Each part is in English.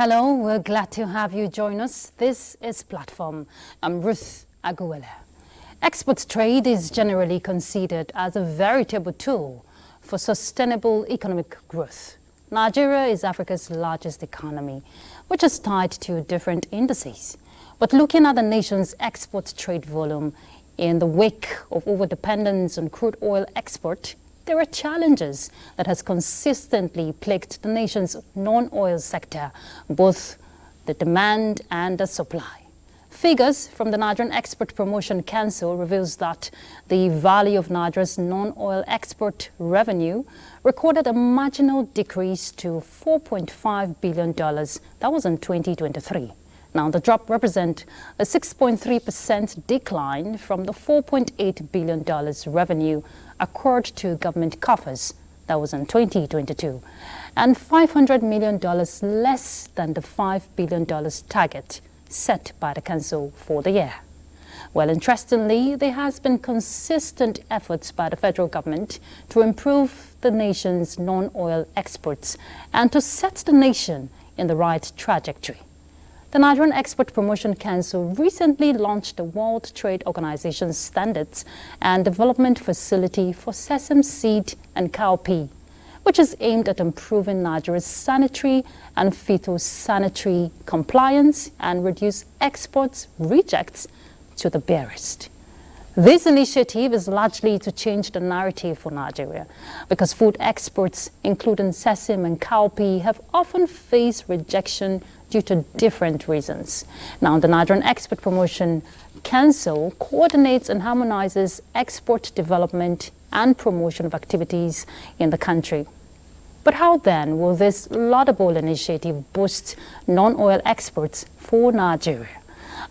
Hello, we're glad to have you join us. This is Platform. I'm Ruth Aguwele. Export trade is generally considered as a veritable tool for sustainable economic growth. Nigeria is Africa's largest economy, which is tied to different indices. But looking at the nation's export trade volume in the wake of overdependence on crude oil export, there are challenges that has consistently plagued the nation's non-oil sector, both the demand and the supply. Figures from the Nigerian Export Promotion Council reveals that the value of Nigeria's non-oil export revenue recorded a marginal decrease to $4.5 billion. That was in 2023. Now, the drop represents a 6.3% decline from the $4.8 billion revenue accrued to government coffers. That was in 2022, and $500 million less than the $5 billion target set by the Council for the year. Well, interestingly, there has been consistent efforts by the federal government to improve the nation's non-oil exports and to set the nation in the right trajectory. The Nigerian Export Promotion Council recently launched the World Trade Organization Standards and Development Facility for Sesame Seed and Cowpea, which is aimed at improving Nigeria's sanitary and phytosanitary compliance and reduce exports rejects to the barest. This initiative is largely to change the narrative for Nigeria because food exports, including sesame and cowpea, have often faced rejection due to different reasons. Now, the Nigerian Export Promotion Council coordinates and harmonizes export development and promotion of activities in the country. But how then will this laudable initiative boost non-oil exports for Nigeria?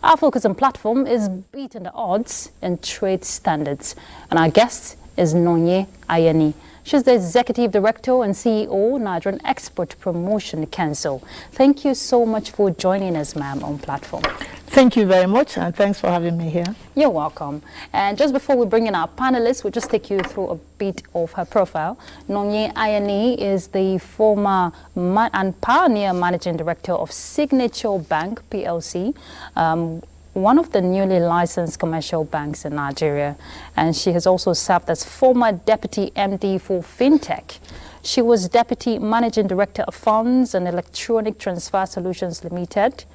Our focus on Platform is beating the odds in trade standards. And our guest is Nonye Ayeni. She's the Executive Director and CEO, Nigerian Export Promotion Council. Thank you so much for joining us, ma'am, on Platform. Thank you very much, and thanks for having me here. You're welcome. And just before we bring in our panelists, we'll just take you through a bit of her profile. Nonye Ayeni is the former and pioneer Managing Director of Signature Bank, PLC, one of the newly licensed commercial banks in Nigeria. And she has also served as former Deputy MD for FinTech. She was Deputy Managing Director of Funds and Electronic Transfer Solutions Limited.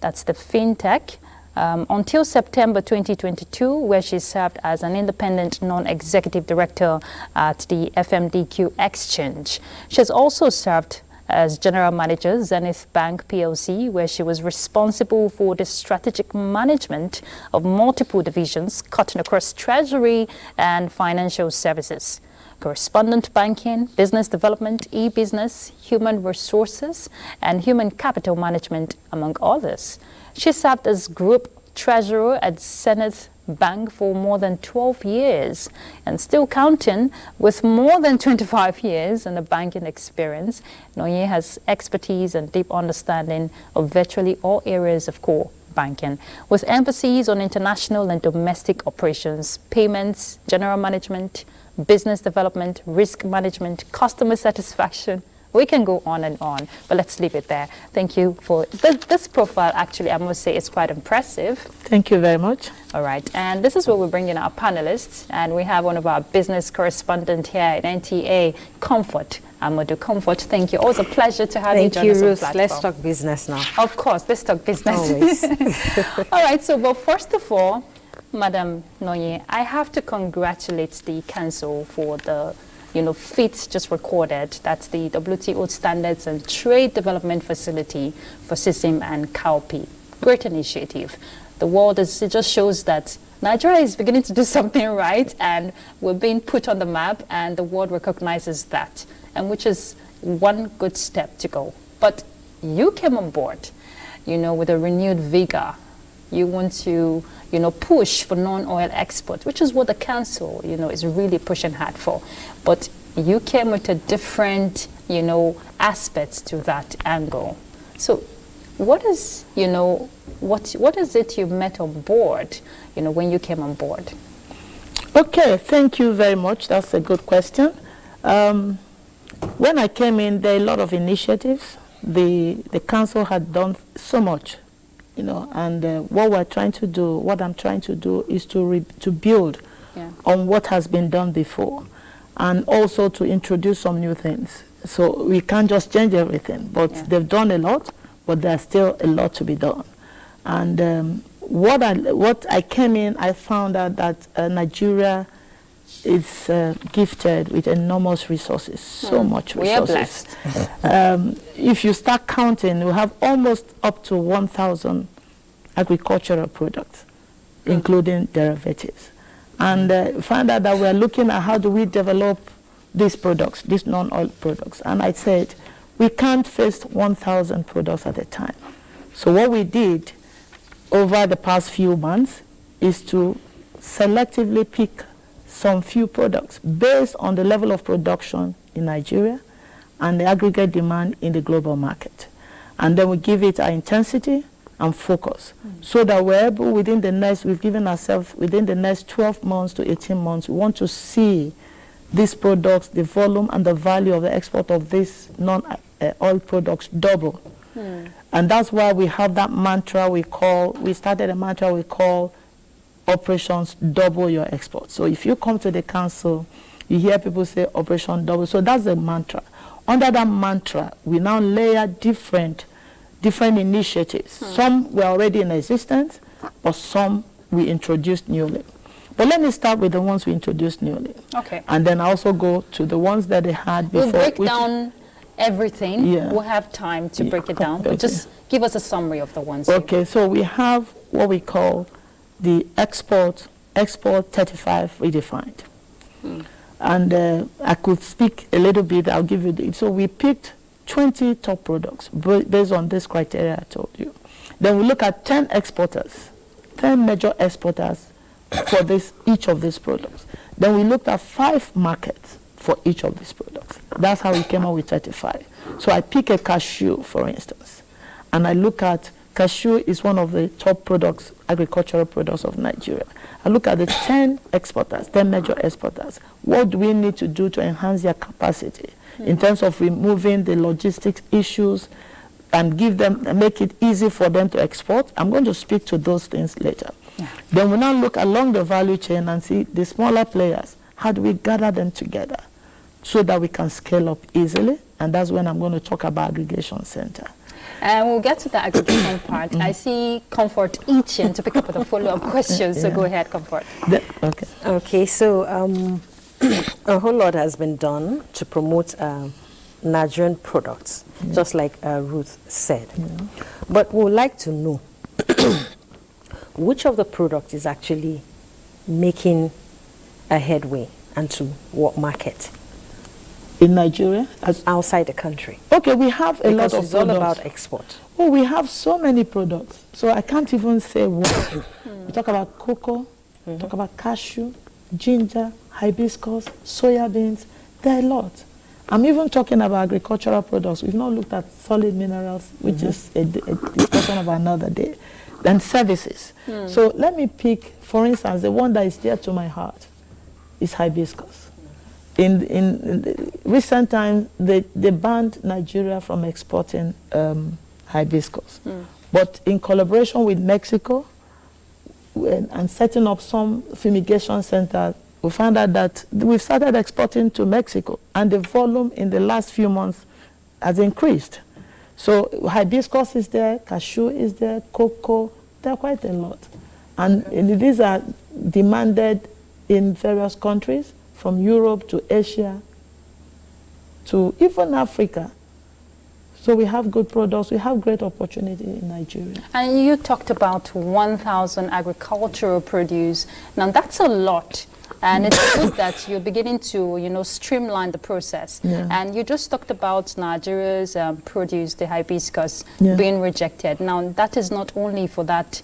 That's the FinTech. Until September 2022, where she served as an independent non-executive director at the FMDQ Exchange. She has also served as General Manager, Zenith Bank PLC, where she was responsible for the strategic management of multiple divisions cutting across treasury and financial services, correspondent banking, business development, e-business, human resources, and human capital management, among others. She served as Group Treasurer at Zenith Bank for more than 12 years and still counting, with more than 25 years in the banking experience. Nonye has expertise and deep understanding of virtually all areas of core banking, with emphasis on international and domestic operations, payments, general management, business development, risk management, customer satisfaction. We can go on and on, but let's leave it there. Thank you for this profile. Actually, I must say it's quite impressive. Thank you very much. All right, and this is where we bring in our panelists, and we have one of our business correspondent here at NTA, Comfort. Amadou Comfort, thank you. Always a pleasure to have you join us on Ruth. Platform. Let's talk business now. Of course, let's talk business. Always. All right, so but first of all, Madam Nonye, I have to congratulate the council for the feat just recorded. That's the WTO Standards and Trade Development Facility for sesame and cowpea. Great initiative. The world it just shows that Nigeria is beginning to do something right, and we're being put on the map, and the world recognizes that, and which is one good step to go. But you came on board, with a renewed vigor. You want to, push for non-oil export, which is what the council, is really pushing hard for. But you came with a different, aspects to that angle. So what is, what is it you met on board, when you came on board? Okay, thank you very much. That's a good question. When I came in, there are a lot of initiatives the council had done so much, you know, and what I'm trying to do is to build on what has been done before, and also to introduce some new things. So we can't just change everything, but they've done a lot, but there's still a lot to be done. And what I came in, I found out that Nigeria is gifted with enormous resources, so much resources. We are blessed. If you start counting, we have almost up to 1,000 agricultural products, including derivatives. And find out that we're looking at how do we develop these products, these non-oil products. And I said, we can't face 1,000 products at a time. So what we did over the past few months is to selectively pick some few products based on the level of production in Nigeria and the aggregate demand in the global market. And then we give it our intensity and focus, so that we're able we've given ourselves within the next 12 months to 18 months, we want to see these products, the volume and the value of the export of these non-oil products double. And that's why we have that mantra we started a mantra we call Operations Double Your Export. So if you come to the council, you hear people say Operation Double. So that's the mantra. Under that mantra, we now layer different initiatives. Some were already in existence, but some we introduced newly. But let me start with the ones we introduced newly. Okay. And then I also go to the ones that they had before. We'll break down everything. Yeah. We'll have time to break it down, but just give us a summary of the ones. Okay, so we have what we call the Export 35 redefined. And I could speak a little bit, I'll give you so we picked 20 top products based on this criteria I told you. Then we look at 10 exporters, 10 major exporters for each of these products. Then we looked at 5 markets for each of these products. That's how we came up with 35. So I pick a cashew, for instance, and I look at cashew is one of the top products, agricultural products of Nigeria. I look at the 10 exporters, 10 major exporters. What do we need to do to enhance their capacity in terms of removing the logistics issues and make it easy for them to export? I'm going to speak to those things later. Then we now look along the value chain and see the smaller players. How do we gather them together so that we can scale up easily? And that's when I'm going to talk about aggregation center. And we'll get to the aggregation part. I see Comfort itching to pick up with a follow-up question, so go ahead, Comfort. Okay, so a whole lot has been done to promote Nigerian products, just like Ruth said. But we would like to know which of the products is actually making a headway and to what market? In Nigeria? Outside the country. Okay, we have a lot of products. It's all about export. Oh, we have so many products. So I can't even say one. We talk about cocoa, we talk about cashew, ginger, hibiscus, soya beans. There are a lot. I'm even talking about agricultural products. We've not looked at solid minerals, which is a discussion of another day. Then services. So let me pick, for instance, the one that is dear to my heart is hibiscus. In recent times, they banned Nigeria from exporting hibiscus. But in collaboration with Mexico and setting up some fumigation centers, we found out that we've started exporting to Mexico, and the volume in the last few months has increased. So hibiscus is there, cashew is there, cocoa, there are quite a lot. And these are demanded in various countries, from Europe to Asia to even Africa. So we have good products, we have great opportunity in Nigeria. And you talked about 1,000 agricultural produce. Now that's a lot. And it's good that you're beginning to, streamline the process. And you just talked about Nigeria's produce, the hibiscus, being rejected. Now, that is not only for that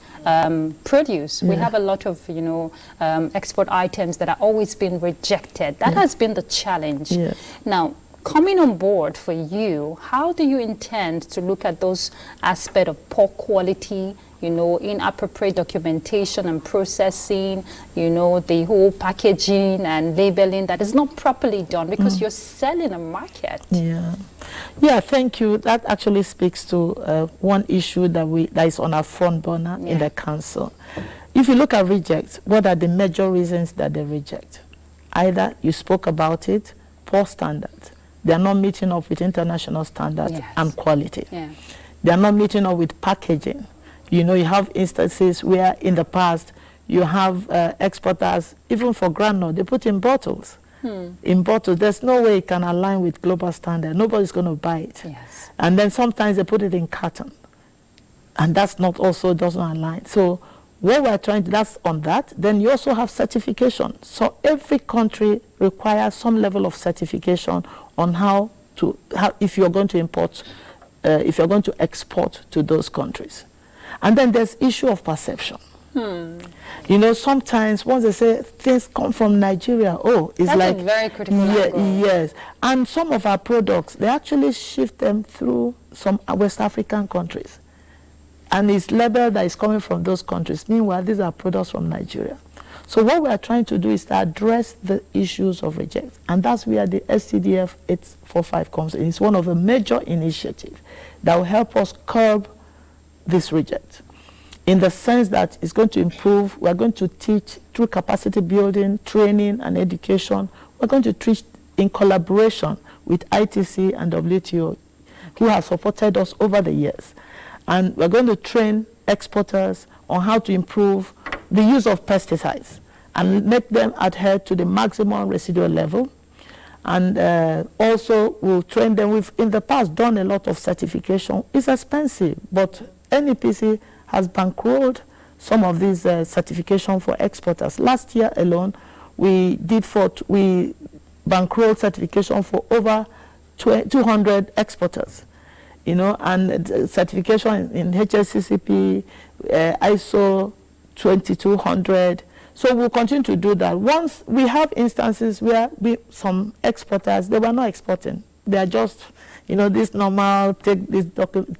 produce. We have a lot of, export items that are always being rejected. That has been the challenge. Now, coming on board for you, how do you intend to look at those aspects of poor quality you know, inappropriate documentation and processing, you know, the whole packaging and labeling that is not properly done because you're selling a market. Yeah. Yeah, thank you. That actually speaks to one issue that is on our front burner in the council. If you look at rejects, what are the major reasons that they reject? Either you spoke about it, poor standards. They are not meeting up with international standards and quality. Yeah. They are not meeting up with packaging. You know, you have instances where in the past you have exporters, even for groundnut, they put in bottles. In bottles, there's no way it can align with global standard. Nobody's going to buy it. Yes. And then sometimes they put it in carton. And that's not also doesn't align. So what we're trying to, that's on that. Then you also have certification. So every country requires some level of certification on how if you're going to import, if you're going to export to those countries. And then there's issue of perception. You know, sometimes once they say things come from Nigeria, it's that's like a very critical angle. Yes. And some of our products, they actually shift them through some West African countries. And it's labeled that is coming from those countries. Meanwhile, these are products from Nigeria. So what we are trying to do is to address the issues of reject. And that's where the STDF 845 comes in. It's one of the major initiatives that will help us curb this reject. In the sense that it's going to improve, we're going to teach through capacity building, training, and education. We're going to teach in collaboration with ITC and WTO, who have supported us over the years. And we're going to train exporters on how to improve the use of pesticides and make them adhere to the maximum residual level. And also we'll train them. We've in the past done a lot of certification. It's expensive, but NEPC has bankrolled some of these certification for exporters. Last year alone, we bankrolled certification for over 200 exporters. You know, and certification in HACCP, ISO 2200. So we'll continue to do that. Once we have instances where some exporters, they were not exporting. They are just, you know, this normal, take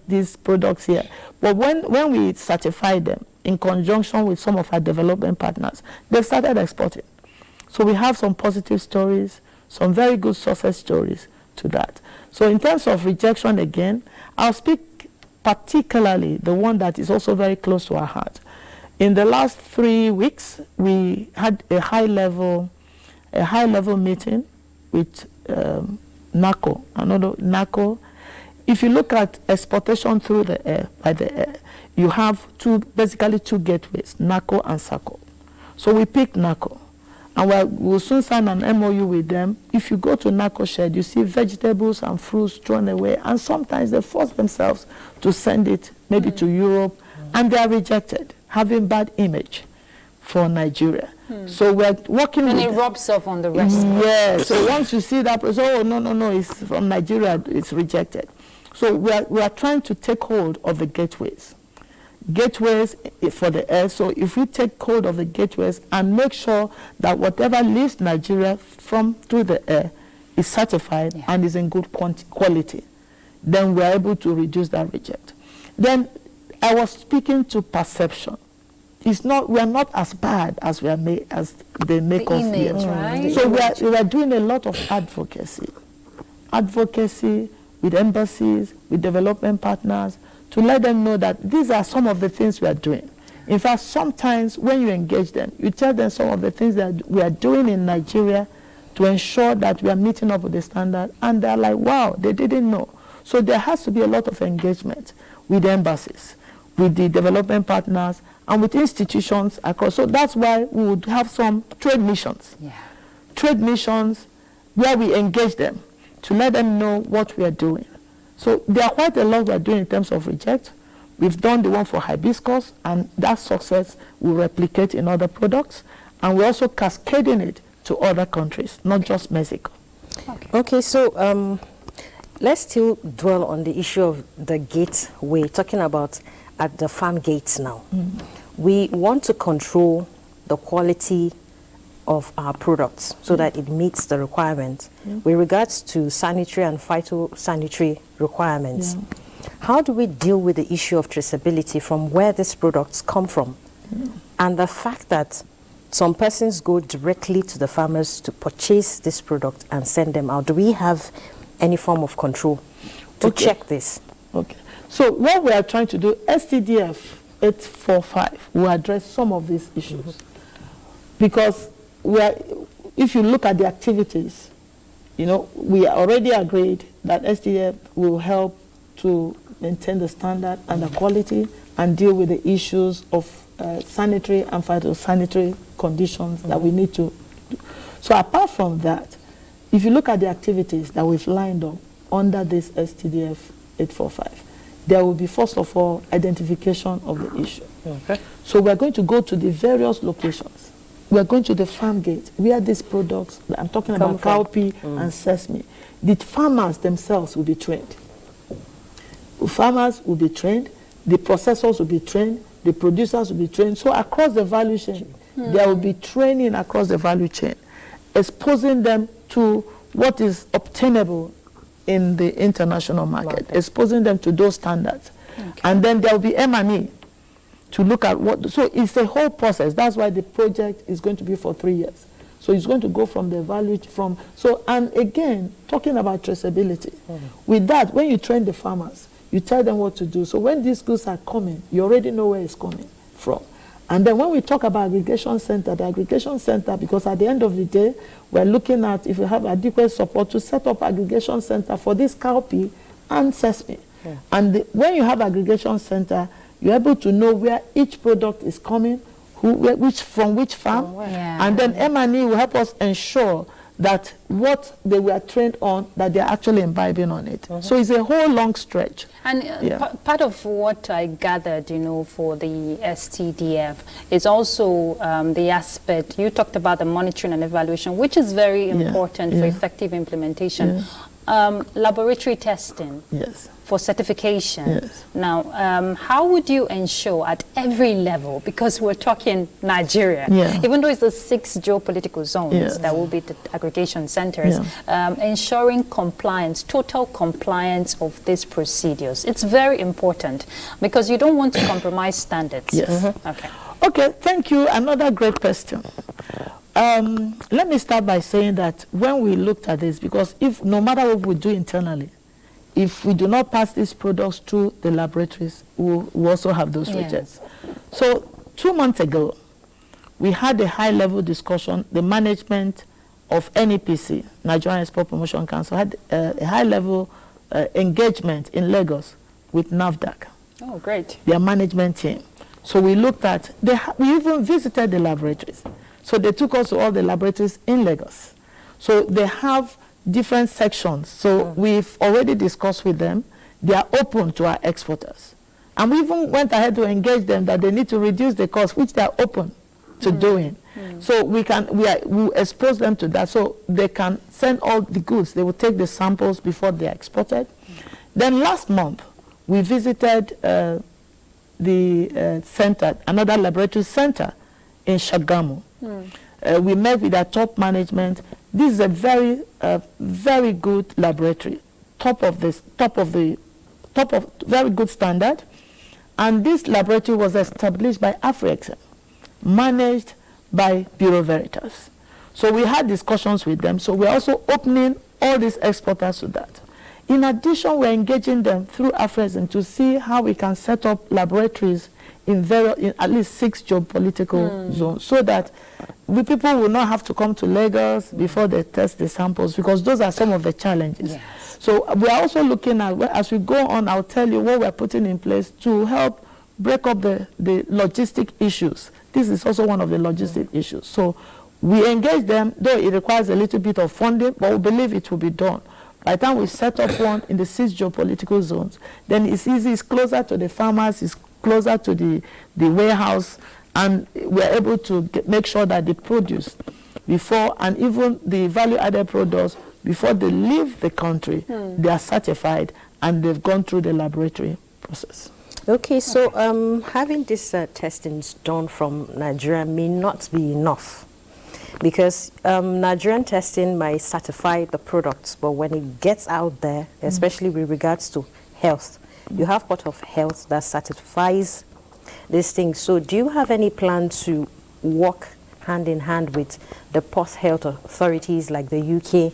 these products here. But when we certify them in conjunction with some of our development partners, they've started exporting. So we have some positive stories, some very good success stories to that. So in terms of rejection again, I'll speak particularly the one that is also very close to our heart. In the last 3 weeks, we had a high-level meeting with NACO. Another NACO. If you look at exportation through the air, by the air, you have basically two gateways, NACO and SACO. So we picked NACO. And we'll soon sign an MOU with them. If you go to NACO shed, you see vegetables and fruits thrown away. And sometimes they force themselves to send it maybe to Europe. And they are rejected, having bad image for Nigeria. So we're working with... And it rubs off on the rest. Yeah, so once you see that, oh, no, it's from Nigeria, it's rejected. So we are trying to take hold of the gateways for the air. So if we take hold of the gateways and make sure that whatever leaves Nigeria through the air is certified and is in good quality, then we're able to reduce that reject. Then I was speaking to perception. We are not as bad as they make us feel. Right? So we are doing a lot of advocacy with embassies, with development partners, to let them know that these are some of the things we are doing. In fact, sometimes when you engage them, you tell them some of the things that we are doing in Nigeria to ensure that we are meeting up with the standard, and they're like, wow, they didn't know. So there has to be a lot of engagement with embassies, with the development partners, and with institutions across. So that's why we would have some trade missions. Trade missions where we engage them to let them know what we are doing. So there are quite a lot we are doing in terms of reject. We've done the one for hibiscus, and that success will replicate in other products. And we're also cascading it to other countries, not just Mexico. Okay, so let's still dwell on the issue of the gateway, talking about at the farm gates now. We want to control the quality of our products so that it meets the requirements with regards to sanitary and phytosanitary requirements. how do we deal with the issue of traceability from where these products come from? And the fact that some persons go directly to the farmers to purchase this product and send them out. Do we have any form of control to check this? Okay. So what we are trying to do, STDF 845 will address some of these issues. Because if you look at the activities, you know, we already agreed that STDF will help to maintain the standard and the quality and deal with the issues of sanitary and phytosanitary conditions that we need to do. So apart from that, if you look at the activities that we've lined up under this STDF 845, there will be, first of all, identification of the issue. Okay. So we're going to go to the various locations. We're going to the farm gate where these products, I'm talking about cowpea and sesame, the farmers themselves will be trained. Farmers will be trained, the processors will be trained, the producers will be trained. So across the value chain, there will be training across the value chain, exposing them to what is obtainable in the international market, exposing them to those standards. And then there will be M&E to look at what, so it's a whole process. That's why the project is going to be for 3 years. So it's going to go from the value, and again, talking about traceability. With that, when you train the farmers, you tell them what to do. So when these goods are coming, you already know where it's coming from. And then when we talk about aggregation center, the aggregation center, because at the end of the day, we're looking at if we have adequate support to set up aggregation center for this cowpea and sesame. And when you have aggregation center, you're able to know where each product is coming, from which farm, and then M&E will help us ensure that what they were trained on, that they're actually imbibing on it. So it's a whole long stretch. And part of what I gathered, you know, for the STDF is also the aspect, you talked about the monitoring and evaluation, which is very important for effective implementation. Laboratory testing. For certification. Now, how would you ensure at every level, because we're talking Nigeria, even though it's the 6 geopolitical zones that will be the aggregation centers, ensuring compliance, total compliance of these procedures? It's very important because you don't want to compromise standards. Okay, thank you. Another great question. Let me start by saying that when we looked at this, because if no matter what we do internally, if we do not pass these products through the laboratories, we also have those rejects. So 2 months ago, we had a high-level discussion. The management of NEPC, Nigerian Export Promotion Council, had a high-level engagement in Lagos with NAFDAC. Oh, great. Their management team. So we looked at, we even visited the laboratories. So they took us to all the laboratories in Lagos. So they have different sections. So we've already discussed with them. They are open to our exporters. And we even went ahead to engage them that they need to reduce the cost, which they are open to doing. So we expose them to that. So they can send all the goods. They will take the samples before they are exported. Then last month, we visited the center, another laboratory center in Shagamu. We met with our top management. This is a very, very good laboratory, top of very good standard. And this laboratory was established by AfriExim, managed by Bureau Veritas. So we had discussions with them. So we're also opening all these exporters to that. In addition, we're engaging them through AfriExim to see how we can set up laboratories in at least 6 geopolitical zones, so that people will not have to come to Lagos before they test the samples, because those are some of the challenges. So we are also looking at, as we go on, I'll tell you what we're putting in place to help break up the logistic issues. This is also one of the logistic issues. So we engage them, though it requires a little bit of funding, but we believe it will be done. By the time we set up one in the 6 geopolitical zones, then it's easy, it's closer to the farmers, it's closer to the warehouse, and we're able to make sure that the produce before, and even the value-added products, before they leave the country, they are certified and they've gone through the laboratory process. Okay, so having these testings done from Nigeria may not be enough, because Nigerian testing might certify the products, but when it gets out there, especially with regards to health, You have Port of Health that certifies these things. So do you have any plan to work hand in hand with the Port Health authorities like the UK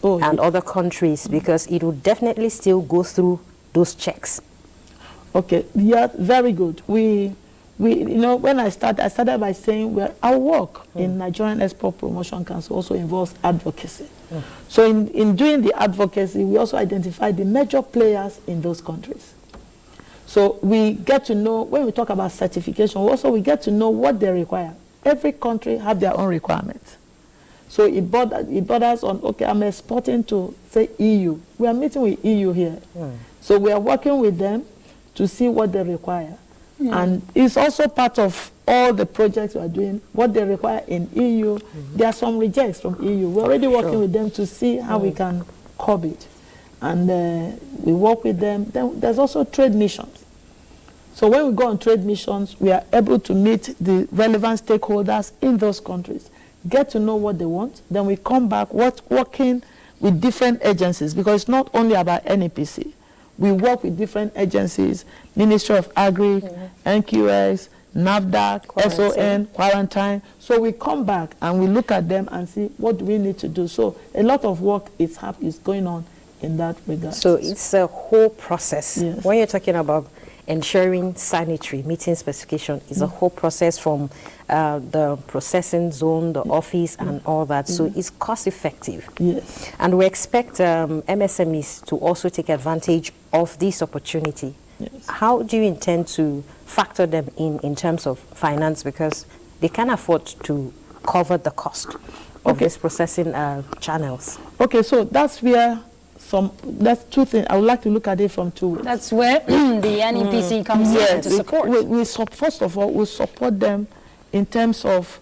and other countries, because it will definitely still go through those checks? Okay, yeah, very good. We you know, when I started by saying, well, our work in Nigerian Export Promotion Council also involves advocacy. So in doing the advocacy, we also identify the major players in those countries. So we get to know, when we talk about certification, also we get to know what they require. Every country have their own requirements. So it borders on, okay, I'm exporting to, say, EU. We are meeting with EU here. So we are working with them to see what they require. And it's also part of all the projects we are doing, what they require in EU. There are some rejects from EU. We're already working with them to see how we can curb it. And we work with them. Then there's also trade missions. So when we go on trade missions, we are able to meet the relevant stakeholders in those countries, get to know what they want. Then we come back working with different agencies, because it's not only about NEPC. We work with different agencies, Ministry of Agri, NQS, NAFDAC, SON, quarantine. So we come back and we look at them and see what do we need to do. So a lot of work is going on in that regard. So it's a whole process. Yes. When you're talking about ensuring sanitary, meeting specification, is a whole process from the processing zone, the office, and all that. So it's cost effective. Yes. And we expect MSMEs to also take advantage of this opportunity. Yes. How do you intend to factor them in terms of finance? Because they can't afford to cover the cost of these processing channels. Okay, so that's where that's two things. I would like to look at it from two ways. That's where the NEPC comes in to support. First of all, we support them in terms of,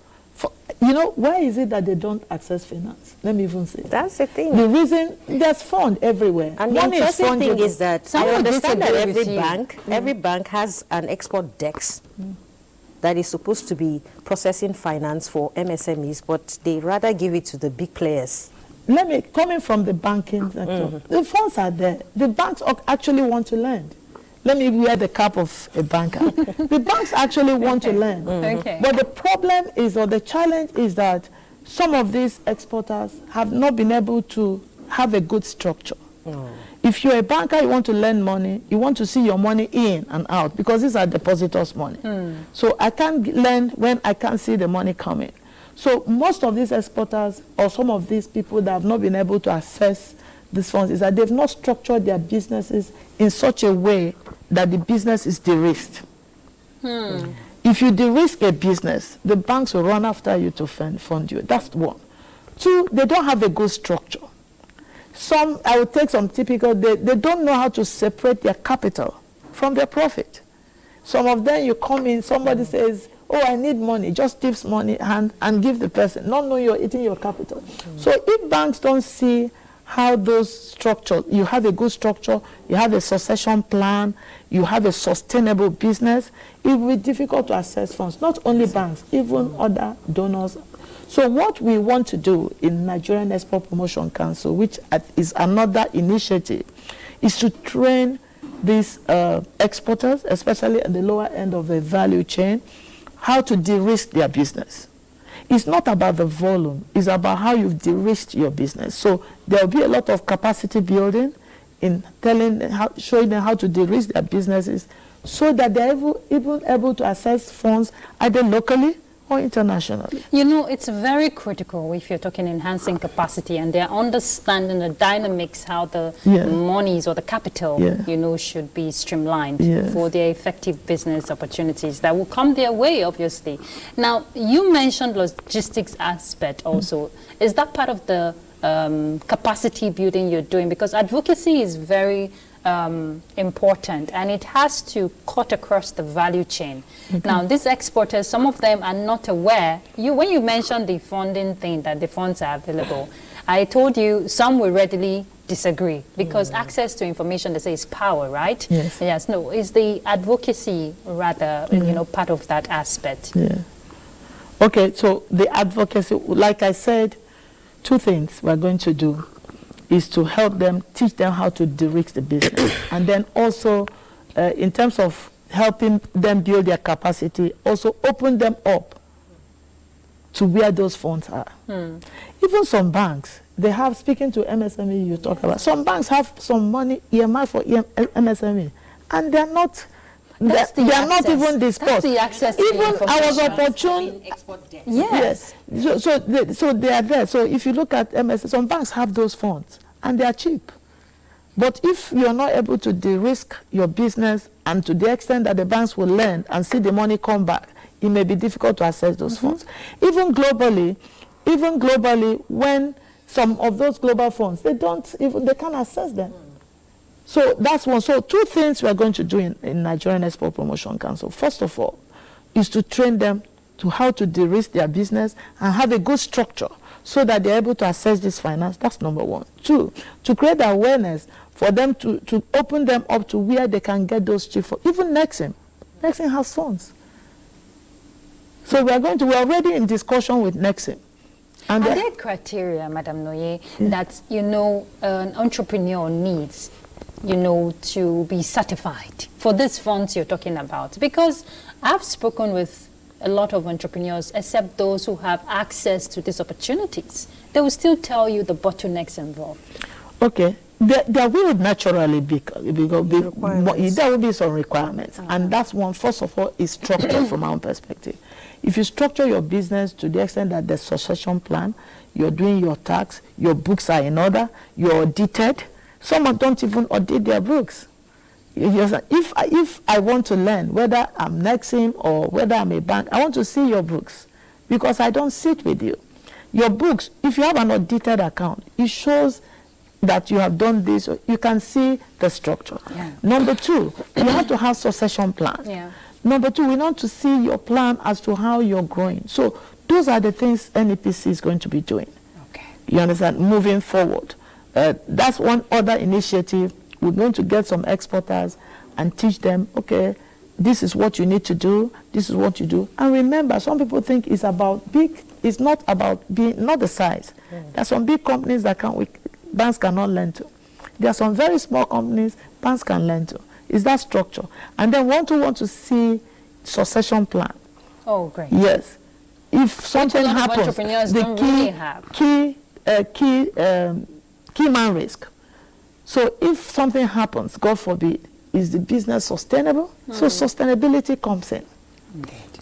you know, why is it that they don't access finance? Let me even say. That's the thing. The reason, there's fund everywhere. And the interesting thing is that I understand that every bank has an export desk that is supposed to be processing finance for MSMEs, but they rather give it to the big players. Coming from the banking sector, the funds are there. The banks actually want to lend. Let me wear the cap of a banker. The banks actually want to lend. But the problem is, or the challenge is, that some of these exporters have not been able to have a good structure. If you're a banker, you want to lend money, you want to see your money in and out, because these are depositors' money. So I can't lend when I can't see the money coming. So most of these exporters, or some of these people that have not been able to access these funds, is that they've not structured their businesses in such a way that the business is de-risked. If you de-risk a business, the banks will run after you to fund you. That's one. Two, they don't have a good structure. Some, I would take some typical, they don't know how to separate their capital from their profit. Some of them, you come in, somebody says, oh, I need money, just tips money and give the person, not knowing you're eating your capital. So if banks don't see how those structures, you have a good structure, you have a succession plan, you have a sustainable business, it will be difficult to access funds, not only banks, even other donors. So what we want to do in Nigerian Export Promotion Council, which is another initiative, is to train these exporters, especially at the lower end of the value chain, how to de-risk their business. It's not about the volume, it's about how you've de-risked your business. So there will be a lot of capacity building in showing them how to de-risk their businesses, so that they're even able to access funds either locally or internationally. You know, it's very critical if you're talking enhancing capacity and they're understanding the dynamics, how the monies or the capital, you know, should be streamlined for their effective business opportunities that will come their way, obviously. Now, you mentioned logistics aspect also. Is that part of the capacity building you're doing? Because advocacy is very important, and it has to cut across the value chain. Now, these exporters, some of them are not aware. When you mentioned the funding thing, that the funds are available, I told you some will readily disagree, because access to information, they say, is power, right? Yes. No, is the advocacy rather, you know, part of that aspect? Okay, so the advocacy, like I said, two things we're going to do. is to help them, teach them how to de-risk the business. And then also, in terms of helping them build their capacity, also open them up to where those funds are. Even some banks, they have, speaking to MSME you talk about, some banks have some money earmarked for MSME, and they're not, they are not even dispersed. That's the access to even I was information. opportune. Yes. So they are there. So if you look at MSME, some banks have those funds, and they are cheap. But if you're not able to de-risk your business, and to the extent that the banks will lend and see the money come back, it may be difficult to access those funds. Even globally, when some of those global funds, they can't access them. So that's one. So two things we are going to do in Nigerian Export Promotion Council. First of all, is to train them to how to de-risk their business and have a good structure so that they're able to access this finance. That's number one. Two, to create awareness for them to open them up to where they can get those cheap for. Even Nexim has funds. So we're already in discussion with Nexim. And are there criteria, Madam Noye, that, an entrepreneur needs, to be certified for these funds you're talking about? Because I've spoken with a lot of entrepreneurs, except those who have access to these opportunities. They will still tell you the bottlenecks involved. Okay. There will naturally be there will be some requirements. And that's one, first of all, is structure from our perspective. If you structure your business to the extent that there's succession plan, you're doing your tax, your books are in order, you're audited. Some don't even audit their books. If I want to learn, whether I'm Nexim or whether I'm a bank, I want to see your books because I don't sit with you. Your books, if you have an audited account, it shows that you have done this, you can see the structure. Yeah. Number two, you have to have succession plan. Yeah. Number two, we want to see your plan as to how you're growing. So those are the things NEPC is going to be doing. Okay. You understand? Moving forward. That's one other initiative. We're going to get some exporters and teach them, okay, this is what you need to do, this is what you do. And remember, some people think it's about big, it's not about being, not the size. There are some big companies that banks cannot lend to. There are some very small companies banks can lend to. Is that structure? And then want to see succession plan. Oh, great. Yes. If something happens, entrepreneurs don't really have. Key man risk. So if something happens, God forbid, is the business sustainable? So sustainability comes in.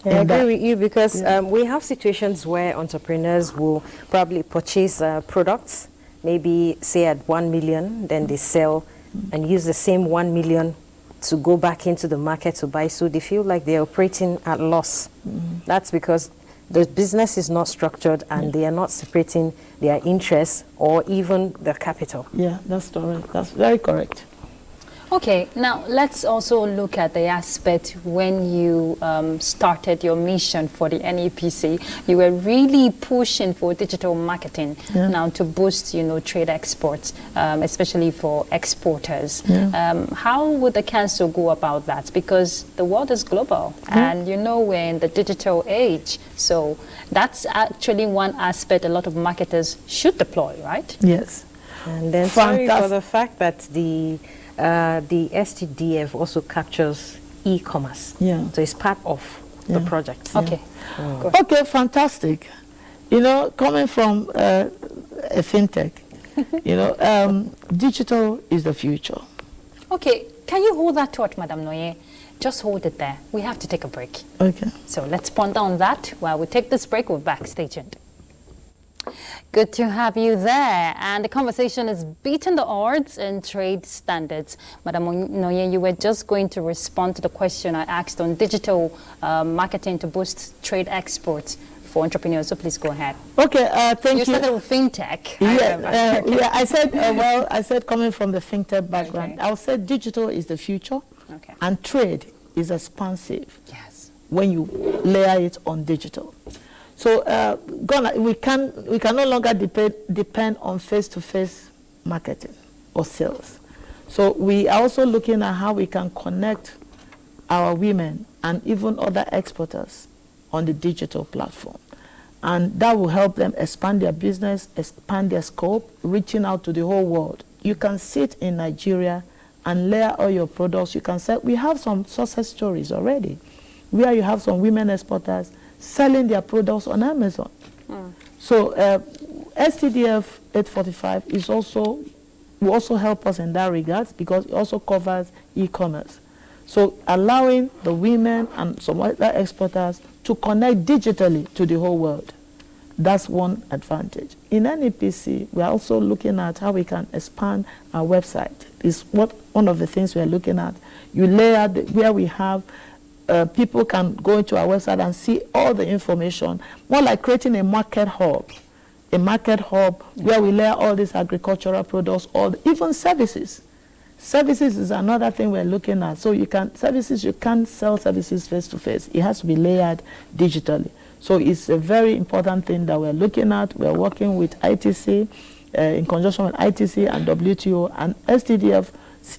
I agree with you because we have situations where entrepreneurs will probably purchase products, maybe say at 1 million, then they sell and use the same 1 million to go back into the market to buy. So they feel like they're operating at loss. That's because the business is not structured and they are not separating their interests or even their capital. Yeah, that's correct. That's very correct. Okay, now let's also look at the aspect when you started your mission for the NEPC. You were really pushing for digital marketing now to boost, trade exports, especially for exporters. How would the council go about that? Because the world is global and we're in the digital age. So that's actually one aspect a lot of marketers should deploy, right? Yes. And then sorry for the fact that the STDF also captures e-commerce. Yeah. So it's part of the project. Okay. Okay, fantastic. Coming from a fintech, digital is the future. Okay, can you hold that thought, Madam Noye? Just hold it there. We have to take a break. Okay. So let's ponder on that while we take this break. We're back. Stay tuned. Good to have you there. And the conversation is beating the odds in trade standards. Madam Noye, you were just going to respond to the question I asked on digital marketing to boost trade exports for entrepreneurs. So please go ahead. Okay, thank you. You started with fintech. Yeah, I said coming from the fintech background, I'll say digital is the future and trade is expansive when you layer it on digital. So we can no longer depend on face-to-face marketing or sales. So we are also looking at how we can connect our women and even other exporters on the digital platform. And that will help them expand their business, expand their scope, reaching out to the whole world. You can sit in Nigeria and layer all your products. You can sell. We have some success stories already, where you have some women exporters selling their products on Amazon. So STDF 845 is also will also help us in that regard, because it also covers e-commerce. So allowing the women and some other exporters to connect digitally to the whole world. That's one advantage. In NEPC, we're also looking at how we can expand our website. It's one of the things we're looking at. You layer where we have people can go into our website and see all the information, more like creating a market hub. A market hub where we layer all these agricultural products, even services. Services is another thing we're looking at. So you can't sell services face to face. It has to be layered digitally. So it's a very important thing that we're looking at. We're working with ITC, in conjunction with ITC and WTO, and STDF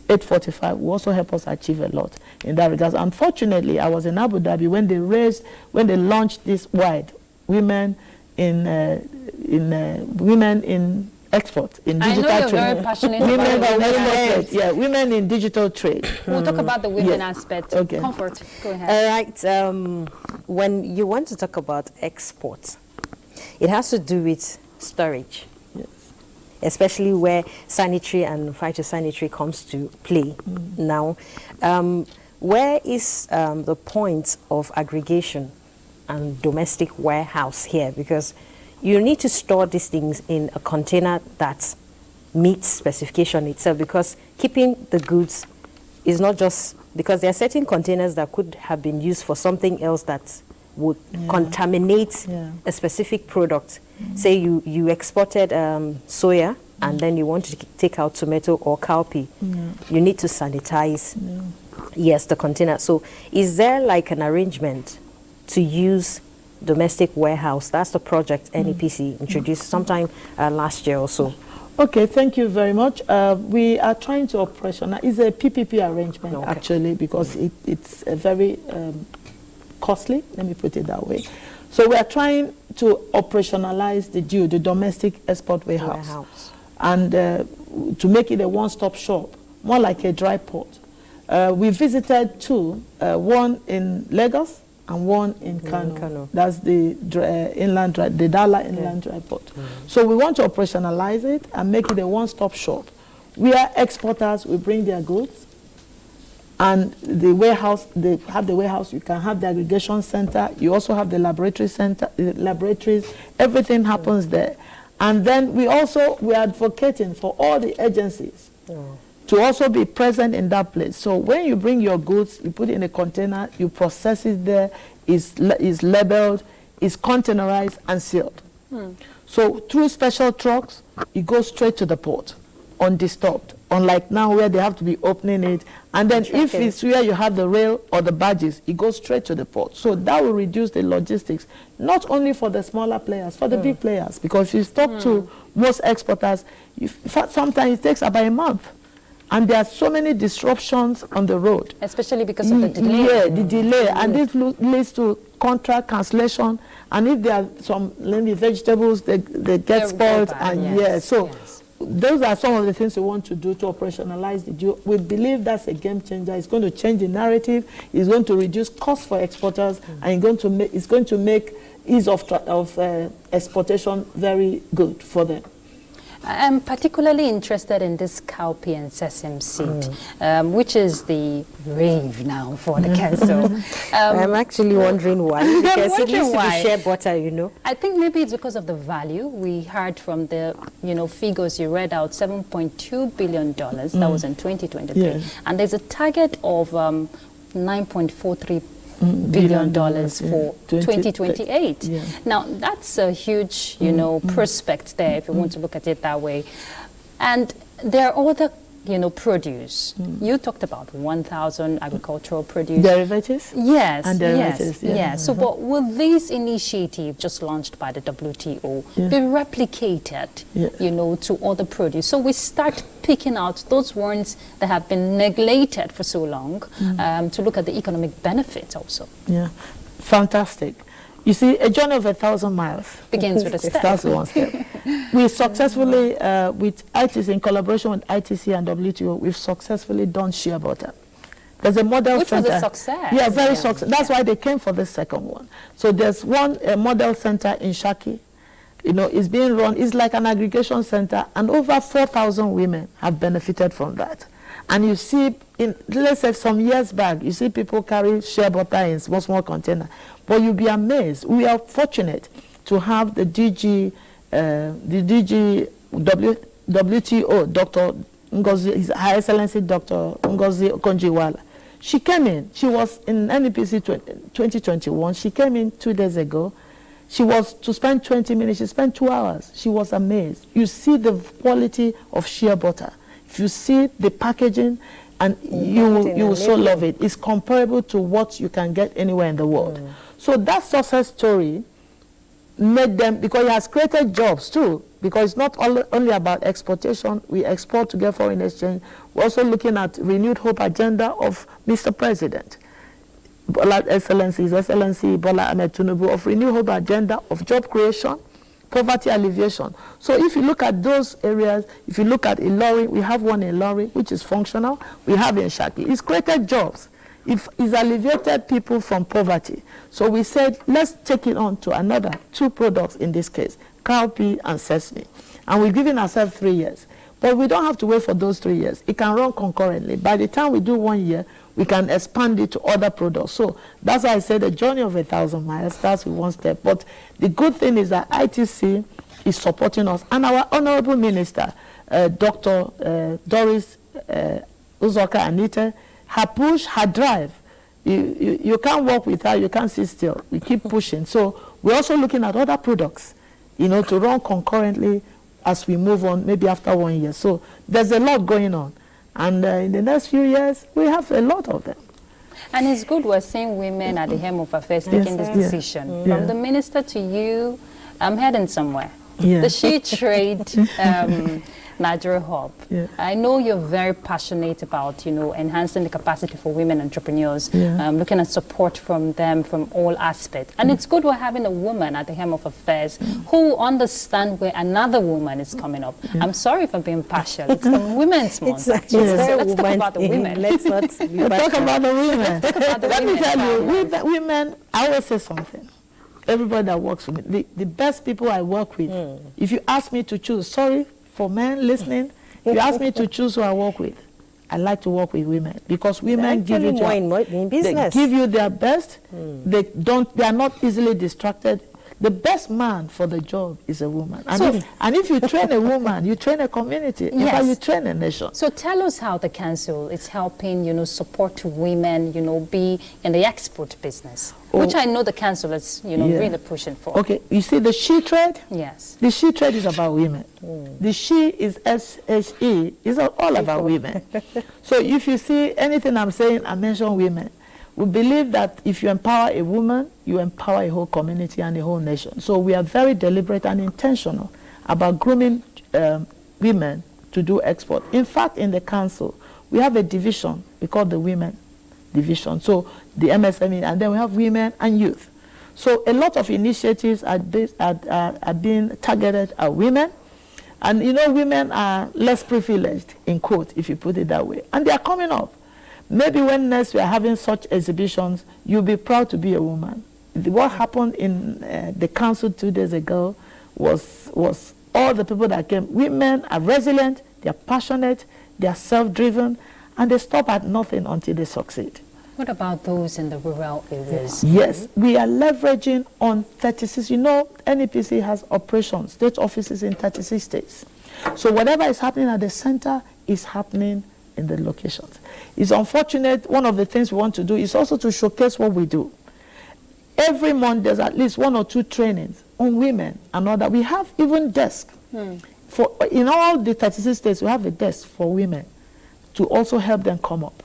845 will also help us achieve a lot in that regard. Unfortunately, I was in Abu Dhabi when they launched this wide women in export, in digital trade. I know you're very passionate about trade. Women in digital trade. We'll talk about the women aspect. Okay. Comfort, go ahead. All right. When you want to talk about export, it has to do with storage. Yes. Especially where sanitary and phytosanitary comes to play. Now, where is the point of aggregation and domestic warehouse here? Because you need to store these things in a container that meets specification itself, because keeping the goods is not just, because there are certain containers that could have been used for something else that would contaminate a specific product. Say you exported soya, and then you want to take out tomato or cowpea. You need to sanitize, yes, the container. So is there like an arrangement to use domestic warehouse? That's the project NEPC introduced sometime last year or so. Okay, thank you very much. We are trying to operationalize. It's a PPP arrangement, actually, because it's a very costly, let me put it that way. So we are trying to operationalize the domestic export warehouse. And to make it a one-stop shop, more like a dry port. We visited two, one in Lagos and one in Kano. That's the the Dala inland dry port. So we want to operationalize it and make it a one-stop shop. We are exporters, we bring their goods, and the warehouse, they have the warehouse, you can have the aggregation center, you also have the laboratory center, laboratories, everything happens there. And then we are advocating for all the agencies to also be present in that place. So when you bring your goods, you put it in a container, you process it there, is labeled, is containerized and sealed. So through special trucks, it goes straight to the port, undisturbed. Unlike now where they have to be opening it. And then if it's where you have the rail or the barges, it goes straight to the port. So that will reduce the logistics, not only for the smaller players, for the big players. Because if you talk to most exporters, sometimes it takes about a month. And there are so many disruptions on the road. Especially because of the delay. Yeah, the delay. And this leads to contract cancellation. And if there are some vegetables, they get spoiled. And so those are some of the things we want to do to operationalize the deal. We believe that's a game changer. It's going to change the narrative. It's going to reduce costs for exporters. And it's going to make ease of exportation very good for them. I'm particularly interested in this cowpea and sesame seed, which is the rave now for the council. I'm actually wondering why, because it used to be shea butter, you know. I think maybe it's because of the value. We heard from the figures you read out, $7.2 billion, that was in 2023. Yes. And there's a target of $9.43 billion for 2028. Now, that's a huge, prospect there, if you want to look at it that way. And there are other, produce. You talked about 1,000 agricultural produce. Derivatives? Yes. And derivatives, yes. So, but will this initiative just launched by the WTO be replicated, to other produce? So we start picking out those ones that have been neglected for so long to look at the economic benefits also. Yeah, fantastic. You see, a journey of 1,000 miles begins with a step. Starts with one step. We successfully, with ITC, in collaboration with ITC and WTO, we've successfully done shea butter. There's a model Which center. was a success. Yeah, very success. That's why they came for the second one. So there's one model center in Shaki. You know, it's being run. It's like an aggregation center, and over 4,000 women have benefited from that. And you see, let's say some years back, you see people carry shea butter in small container. But you'll be amazed. We are fortunate to have the WTO, Dr. Ngozi, His High Excellency Dr. Ngozi Okonjo-Iweala. She came in. She was in NEPC 2021. She came in 2 days ago. She was to spend 20 minutes. She spent 2 hours. She was amazed. You see the quality of shea butter. If you see the packaging, and you will so love it. It's comparable to what you can get anywhere in the world. So that success story made them, because it has created jobs too, because it's not only about exportation. We export to get foreign exchange. We're also looking at renewed hope agenda of Mr. President. His Excellency Bola Ahmed Tinubu, of renewed hope agenda of job creation, poverty alleviation. So if you look at those areas, if you look at Ilori, we have one in Ilori, which is functional. We have in Shaki. It's created jobs. It's alleviated people from poverty. So we said, let's take it on to another 2 products in this case, cowpea and sesame. And we're giving ourselves 3 years. But we don't have to wait for those 3 years. It can run concurrently. By the time we do 1 year, we can expand it to other products. So that's why I said the journey of 1,000 miles starts with 1 step. But the good thing is that ITC is supporting us. And our Honorable Minister, Dr. Doris Uzoka Anite, her push, her drive, you can't walk with her, you can't sit still. We keep pushing. So we're also looking at other products, you know, to run concurrently as we move on, maybe after 1 year. So there's a lot going on. And in the next few years, we have a lot of them. And it's good we're seeing women at the helm of affairs taking this decision. From the minister to you, I'm heading somewhere. The She Trade Nigeria Hub. I know you're very passionate about, you know, enhancing the capacity for women entrepreneurs, looking at support from them from all aspects. And it's good we're having a woman at the helm of affairs who understands where another woman is coming up. I'm sorry for being partial. It's the Women's Month. It's actually let's talk about the women. Let's not talk about the women. Let's talk about the Let women. me tell you, women, I always say something. Everybody that works with me, the best people I work with, if you ask me to choose, sorry for men listening, if you ask me to choose who I work with, I like to work with women, because women give you in business. They give you their best. They are not easily distracted. The best man for the job is a woman. And if you train a woman, you train a community. In fact, you train a nation. So tell us how the council is helping, you know, support women, you know, be in the export business, which I know the council is, you know, really pushing for. Okay, you see the she trade? Yes. The she trade is about women. The she is S-H-E, is all about women. So if you see anything I'm saying, I mention women. We believe that if you empower a woman, you empower a whole community and a whole nation. So we are very deliberate and intentional about grooming women to do export. In fact, in the council, we have a division we call the women division. So the MSME, and then we have women and youth. So a lot of initiatives are being targeted at women. And you know, women are less privileged, in quote, if you put it that way. And they are coming up. Maybe when next we are having such exhibitions, you'll be proud to be a woman. What happened in the council 2 days ago was all the people that came. Women are resilient, they are passionate, they are self-driven, and they stop at nothing until they succeed. What about those in the rural areas? Yes, we are leveraging on 36. You know, NEPC has operations, state offices in 36 states. So whatever is happening at the center is happening in the locations. It's unfortunate. One of the things we want to do is also to showcase what we do. Every month there's at least 1 or 2 trainings on women and all that. We have even desks. In all the 36 states, we have a desk for women to also help them come up.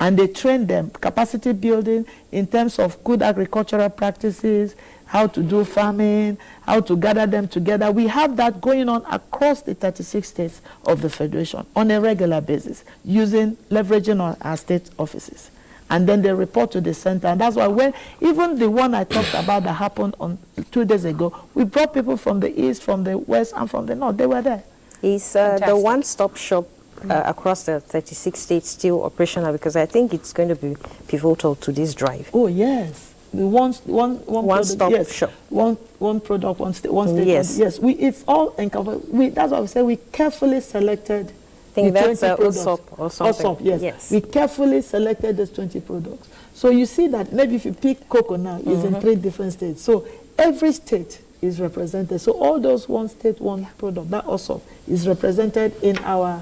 And they train them, capacity building in terms of good agricultural practices, how to do farming, how to gather them together. We have that going on across the 36 states of the Federation on a regular basis, leveraging on our state offices. and then they report to the center. And that's why when, even the one I talked about that happened on 2 days ago, we brought people from the east, from the west, and from the north. They were there. Is the one-stop shop across the 36 states still operational? Because I think it's going to be pivotal to this drive. Oh, yes. The one-stop shop. One product, one state. Yes. Yes. It's all encompassed. That's what we say. We carefully selected. I think that's OSOP or something. OSOP, yes. We carefully selected those 20 products. So you see that maybe if you pick cocoa now, it's in 3 different states. So every state is represented. So all those one state, one product, that OSOP is represented in our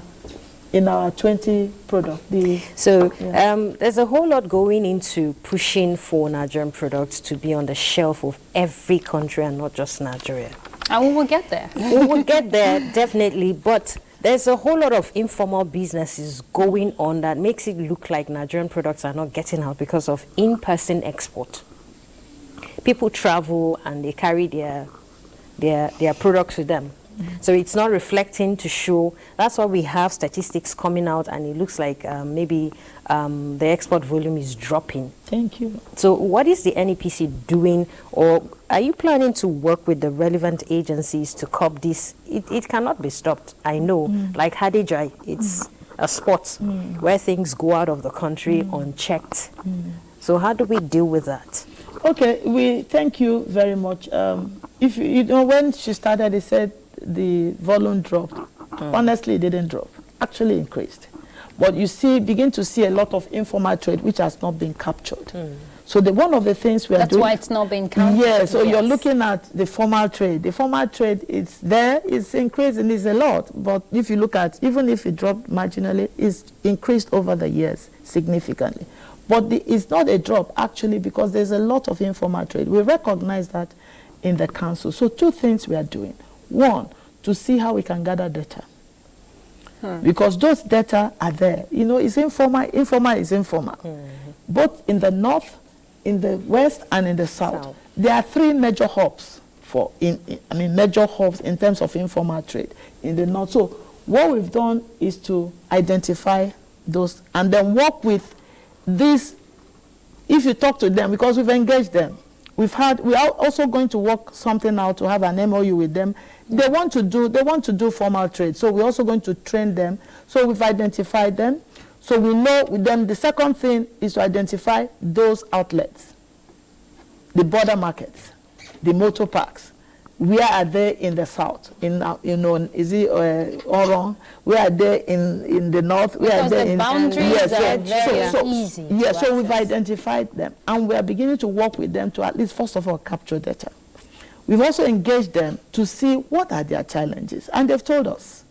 20 product. There's a whole lot going into pushing for Nigerian products to be on the shelf of every country and not just Nigeria. And we will get there. We will get there, definitely, but there's a whole lot of informal businesses going on that makes it look like Nigerian products are not getting out because of in-person export. People travel and they carry their products with them. So it's not reflecting to show. That's why we have statistics coming out and it looks like maybe the export volume is dropping. Thank you. So what is the NEPC doing, or are you planning to work with the relevant agencies to curb this? It cannot be stopped. I know, like Hadejai, it's a spot where things go out of the country unchecked. So how do we deal with that? Okay, we thank you very much. If you know, when she started, they said the volume dropped. Honestly, it didn't drop. Actually increased. But you begin to see a lot of informal trade which has not been captured. So one of the things we are doing... That's why it's not being counted. Yeah, so you're looking at the formal trade. The formal trade is there, it's increasing, it's a lot. But if you look at, even if it dropped marginally, it's increased over the years significantly. But it's not a drop, actually, because there's a lot of informal trade. We recognize that in the council. So 2 things we are doing. 1, to see how we can gather data. Because those data are there. You know, it's informal is informal. Both in the north, in the west, and in the south. There are 3 major hubs major hubs in terms of informal trade in the north. So what we've done is to identify those and then work with these. If you talk to them, because we've engaged them, we are also going to work something out to have an MOU with them. They want to do formal trade, so we're also going to train them. So we've identified them, so we know with them. The second thing is to identify those outlets, the border markets, the motor parks. Where are they in the south? Is it Oron? Where are they in the north? Where because are they the boundaries are very easy. Yes, so we've identified them, and we are beginning to work with them to at least first of all capture data. We've also engaged them to see what are their challenges, and they've told us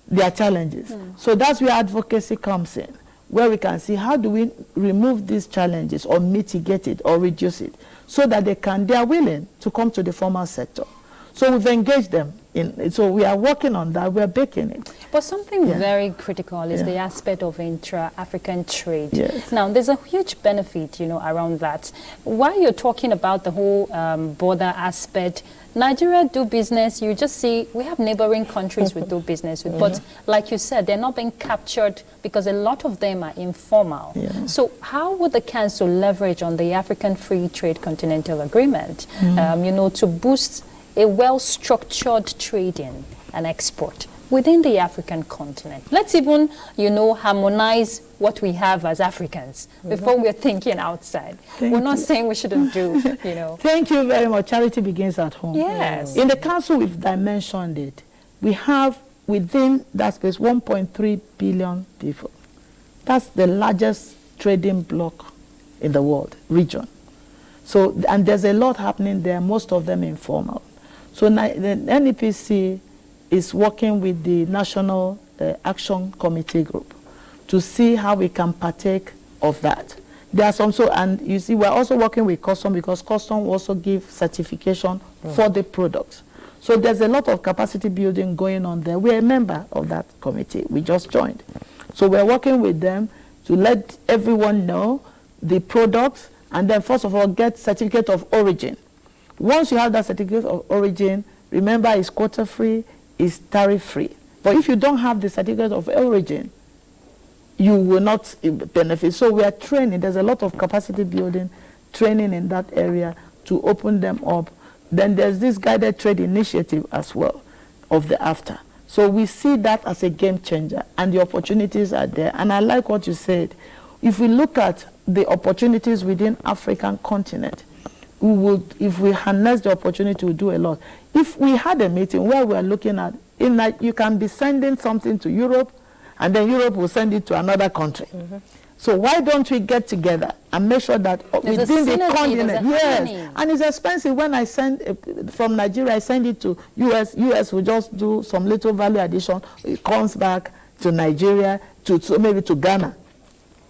their challenges. So that's where advocacy comes in, where we can see how do we remove these challenges or mitigate it or reduce it, so that they are willing to come to the formal sector. So we've engaged them so we are working on that, we're baking it. But something very critical is the aspect of intra-African trade. Yes. Now, there's a huge benefit, around that. While you're talking about the whole border aspect, Nigeria do business, you just see, we have neighboring countries we do business with, but like you said, they're not being captured because a lot of them are informal. So how would the council leverage on the African Free Trade Continental Agreement, to boost a well-structured trading and export within the African continent? Let's even, harmonize what we have as Africans before we're thinking outside. We're not saying we shouldn't do, Thank you very much. Charity begins at home. Yes. In the council, we've dimensioned it. We have within that space 1.3 billion people. That's the largest trading bloc in the world, region. So, and there's a lot happening there, most of them informal. So the NEPC is working with the National Action Committee Group to see how we can partake of that. There are some, and you see, we're also working with Custom, because Custom also give certification for the products. So there's a lot of capacity building going on there. We're a member of that committee. We just joined. So we're working with them to let everyone know the products, and then first of all, get certificate of origin. Once you have that certificate of origin, remember it's quota-free, it's tariff-free. But if you don't have the certificate of origin, you will not benefit. So we are training. There's a lot of capacity building, training in that area to open them up. Then there's this guided trade initiative as well of the AFTA. So we see that as a game changer, and the opportunities are there. And I like what you said. If we look at the opportunities within African continent, we would, if we harness the opportunity, we'll do a lot. If we had a meeting where we're looking at, you can be sending something to Europe, and then Europe will send it to another country. So why don't we get together and make sure that within the continent, yes, and it's expensive. When I send from Nigeria, I send it to US. US will just do some little value addition. It comes back to Nigeria, to maybe to Ghana.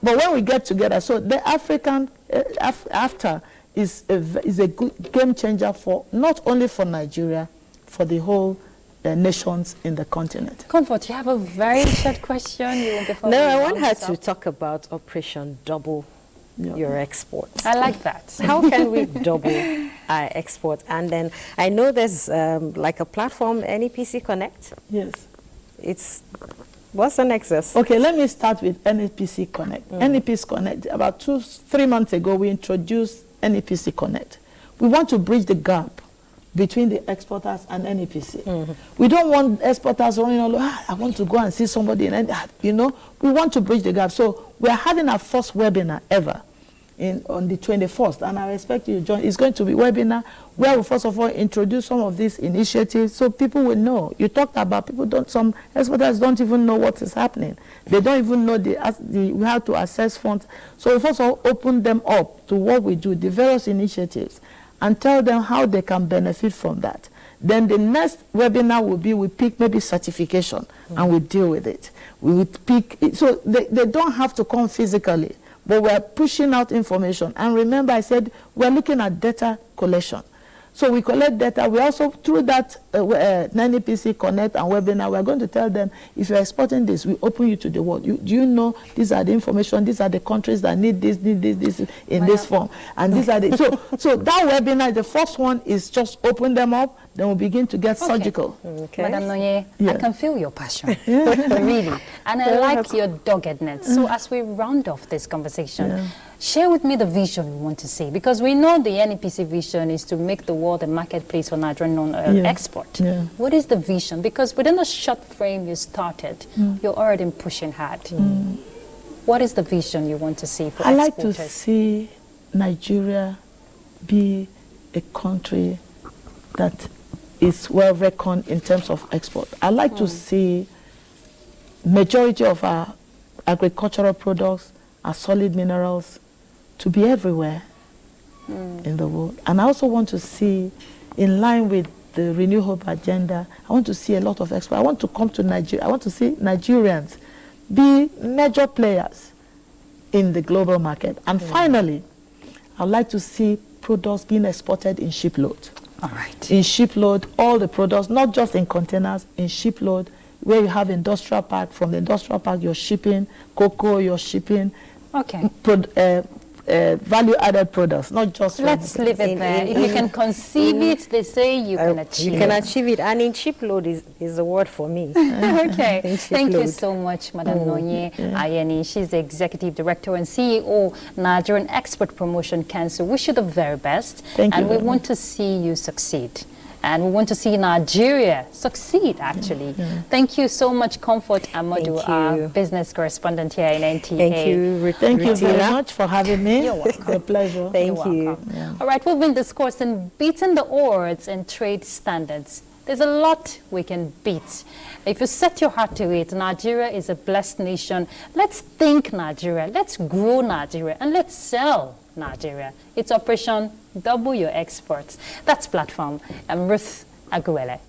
But when we get together, so the African AFTA is a good game changer for not only for Nigeria, for the whole nations in the continent. Comfort, you have a very short question. No, I want her to talk about Operation Double Your Exports. I like that. How can we double our export? And then I know there's like a platform, NEPC Connect. Yes. What's the nexus? Okay, let me start with NEPC Connect. NEPC Connect, about 3 months ago, we introduced NEPC Connect. We want to bridge the gap between the exporters and NEPC. We don't want exporters running all, I want to go and see somebody, and we want to bridge the gap. So we are having our first webinar ever on the 21st, and I expect you to join. It's going to be a webinar where we first of all introduce some of these initiatives so people will know. You talked about some exporters don't even know what is happening. They don't even know we have to assess funds. So we first of all open them up to what we do, the various initiatives, and tell them how they can benefit from that. Then the next webinar will be, we pick maybe certification and we deal with it. We would pick it. So they don't have to come physically, but we're pushing out information. And remember, I said we're looking at data collection. So we collect data. We also, through that NEPC Connect and webinar, we're going to tell them, if you're exporting this, we open you to the world. Do you know these are the information, these are the countries that need this in this form. And these are the, so that webinar, the first one is just open them up, then we'll begin to get surgical. Okay. Madam Noye, I can feel your passion, really. And I like your doggedness. So as we round off this conversation, share with me the vision we want to see, because we know the NEPC vision is to make the world a marketplace for Nigerian non-oil export. What is the vision? Because within a short frame you started, you're already pushing hard. What is the vision you want to see for exporters? I like to see Nigeria be a country that is well reckoned in terms of export. I like to see majority of our agricultural products, our solid minerals, to be everywhere in the world. And I also want to see, in line with the Renew Hope agenda, I want to see a lot of export. I want to come to Nigeria. I want to see Nigerians be major players in the global market. And finally, I'd like to see products being exported in shipload. All right. In shipload, all the products, not just in containers, in shipload, where you have industrial park. From the industrial park, you're shipping cocoa, you're shipping value-added products, not just... Let's leave it there. If you can conceive it, they say you can achieve it. You can achieve it, and in shipload is the word for me. Okay. Thank you so much, Madam Noye Ayeni. She's the Executive Director and CEO, Nigerian Export Promotion Council. Wish you the very best. Thank you. And we want to see you succeed. And we want to see Nigeria succeed, actually. Thank you so much, Comfort Amadu, our business correspondent here in NTA. Thank you. Thank you very much for having me. You're welcome. It's a pleasure. Thank you. All right, we've been discussing beating the odds and trade standards. There's a lot we can beat. If you set your heart to it, Nigeria is a blessed nation. Let's think Nigeria, let's grow Nigeria, and let's sell Nigeria. It's Operation Double Your Exports. That's Platform. I'm Ruth Aguele.